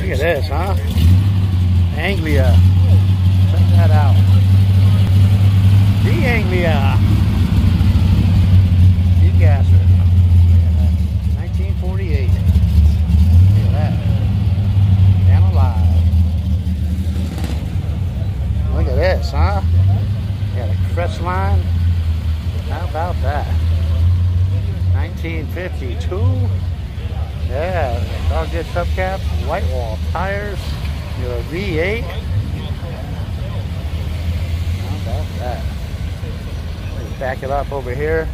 Look at this, huh? Anglia. Check that out. The Anglia. Degasser. 1948. Look at that. And alive. Look at this, huh? Got a crest line. How about that? 1952. Yeah, dog ditch hubcaps, white wall tires, you know, V8. How about that? Let's back it up over here.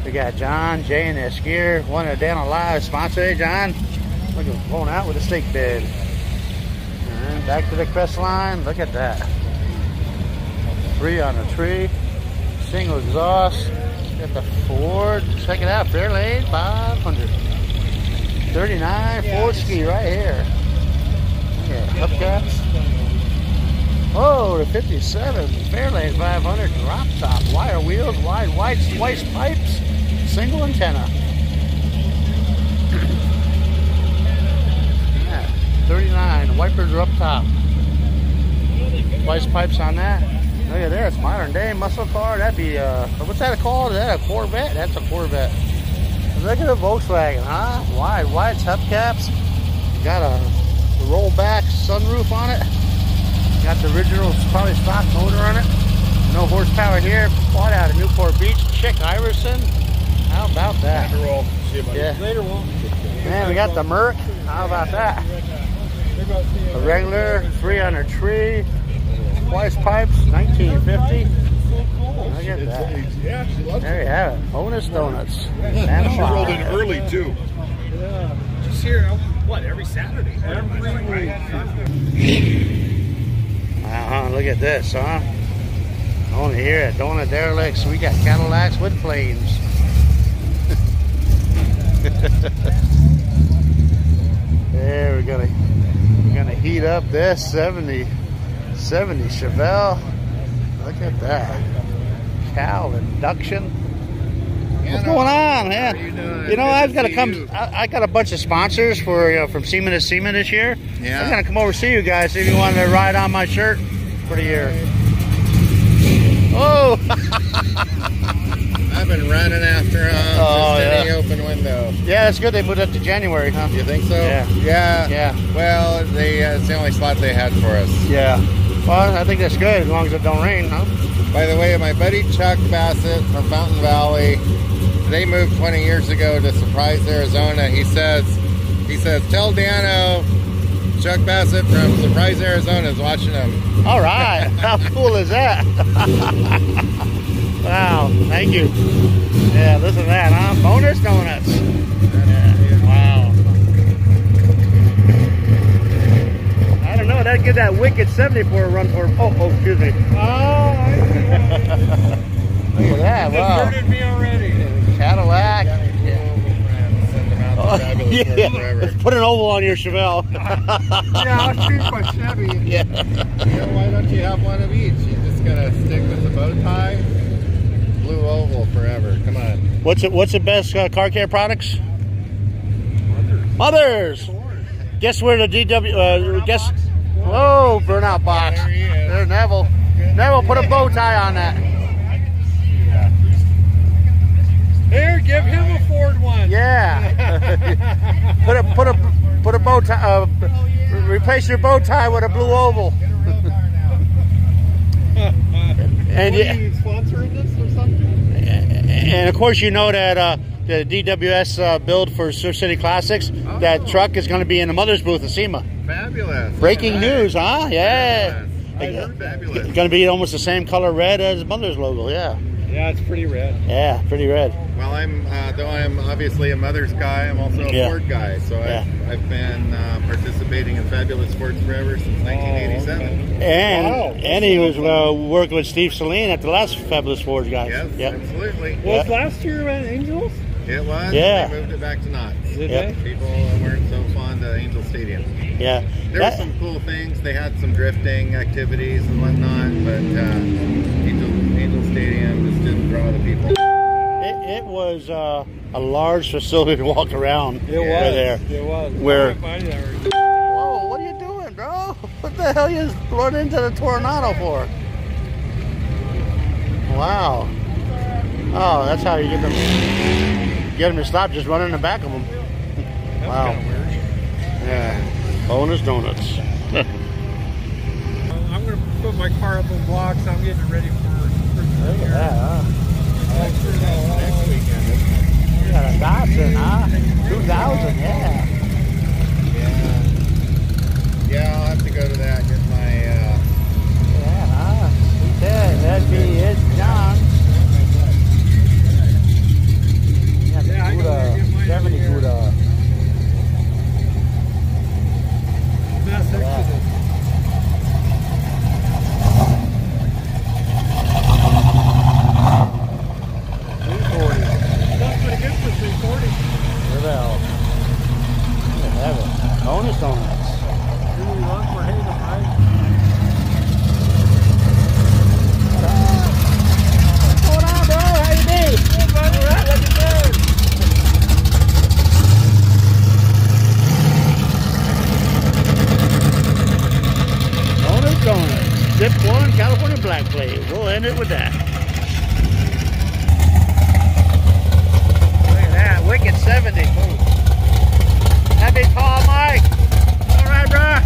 We got John, J&S Gear, one of Dan Alive sponsor. Hey, John. Look at him going out with a stake bed. And back to the crest line. Look at that. 3 on a tree. Single exhaust. Got the Ford. Check it out. Fairlane 500. 39 Ford ski right here. Yeah, hubcaps. Oh, the 57 Fairlane 500 drop top. Wire wheels, wide white pipes, single antenna. Yeah, 39 wipers are up top. Twice pipes on that. Look at this, modern day muscle car. That'd be what's that called? Is that a Corvette? That's a Corvette. Look at the Volkswagen, huh? Wide hubcaps. Got a rollback sunroof on it. Got the original, probably stock motor on it. No horsepower here. Bought out of Newport Beach. Chick Iverson. How about that? Yeah. Later, man, we got the Merc. How about that? A regular 300 tree. Twice pipes, 1950. Look at that. Yeah, she loves there you have it. Bonus donuts. She rolled in early too. Yeah. She's here, what, every Saturday? Every week. Look at this, huh? Only here at Donut Derelicts, we got Cadillacs with flames. There, we're gonna heat up this 70 Chevelle. Look at that. Cow induction. What's going on, man? You know, I've got to come. I got a bunch of sponsors for from Seaman to Seaman this year. Yeah. I'm gonna come over to see you guys. See if you want to ride on my shirt for the year. Oh! I've been running after them. Oh, just any open window. Yeah, that's good. They moved up to January, huh? You think so? Yeah. Yeah. Well, it's the only slot they had for us. Yeah. Well, I think that's good as long as it don't rain, huh? By the way, my buddy Chuck Bassett from Fountain Valley, they moved 20 years ago to Surprise, Arizona. He says, tell Dano Chuck Bassett from Surprise, Arizona is watching him. All right. How cool is that? Wow. Thank you. Yeah, listen to that, huh? Bonus donuts. Yeah. Wow. I don't know. That'd give that wicked 74 a run for. Oh, excuse me. Oh, I see. Look at that. Wow. Deserted me already. Cadillac. Yeah. Let's put an oval on your Chevelle. Yeah, I'll shoot my Chevy. Yeah. Why don't you have one of each? You're just gonna stick with the bow tie, blue oval forever. Come on. What's the best car care products? Mothers. Guess where the DW? Guess. Whoa, burnout box. There's Neville. Neville, put a bow tie on that. Here, give him a Ford one. Yeah. put a bow tie. Replace your bow tie with a blue oval. And are you sponsoring this or something? And of course, you know that the DWS build for Surf City Classics, that truck is going to be in the mother's booth at SEMA. Fabulous. Breaking news, huh? Yeah. Fabulous. It's going to be almost the same color red as mother's logo. Yeah. Yeah, it's pretty red. Yeah, pretty red. Well, though I'm obviously a mother's guy, I'm also a Ford guy. So I've been participating in Fabulous Sports forever since 1987. And he was working with Steve Saline at the last Fabulous Forge guys. Yes, absolutely. Was last year at Angels? It was. Yeah. They moved it back to Knott's. Did they? People weren't so fond of Angel Stadium. Yeah. There were some cool things. They had some drifting activities and whatnot, but Angel Stadium just didn't draw the people. It was a large facility to walk around. It was. There. It was. Where? Whoa, what are you the hell you blowed into the tornado for? Wow. Oh, that's how you get them to stop, just running in the back of them. That's Wow. kind of weird. Yeah. Bonus donuts. I'm going to put my car up on blocks. I'm getting ready for Look at that, huh? next weekend. You got a Datsun, huh? 2000, yeah. Yeah, I'll have to go to that, get my, Yeah, huh? He said that'd be it, John. Yeah, Yeah, I good, gotta get mine 70 over good, Mass Yeah. Exodus. That's pretty good for 340. Where the hell? Look at that. Bonus donuts. Do we run for Hayden, right? What's going on, bro? How you be? Hey, buddy, right? Looking good. Bonus donuts. Zip 1 California Black Plate. We'll end it with that. Look at that. Wicked 70. Boom. That'd be tall Mike. All right, bro.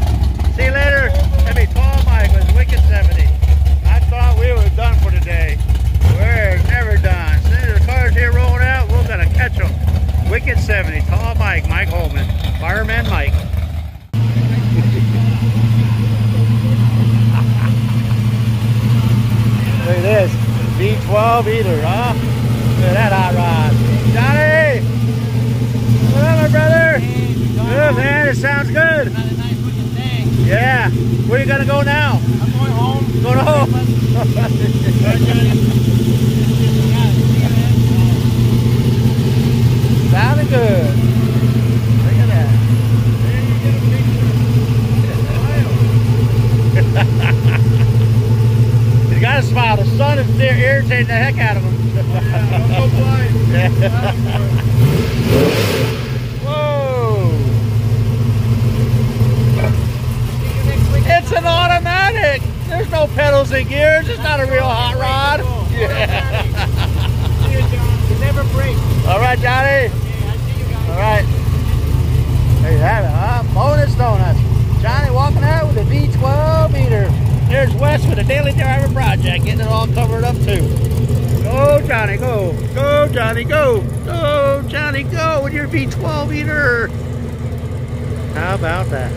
See you later. That'd be tall Mike with Wicked 70. I thought we were done for today. We're never done. As soon as the cars here rolling out, we're going to catch them. Wicked 70. Tall Mike. Mike Holman. Fireman Mike. Look at this. V12 eater, huh? Look at that hot rod. Johnny! What up, my brother? Good, man. It sounds good. Yeah. Where you gonna go now? I'm going home. Going home? Sounding good. Look at that. He's got a smile. The sun is there irritating the heck out of him. Don't go blind. Whoa! It's an automatic. There's no pedals and gears. It's not a real hot rod. Yeah. See you, John. You never break. All right, Johnny. Okay, I see you guys. All right. There you have it, huh? Bonus donuts. Johnny walking out with a V12 meter. There's Wes with a daily driver project, getting it all covered up too. Go, Johnny, go. Go, Johnny, go. Go, Johnny, go with your V12 meter. How about that?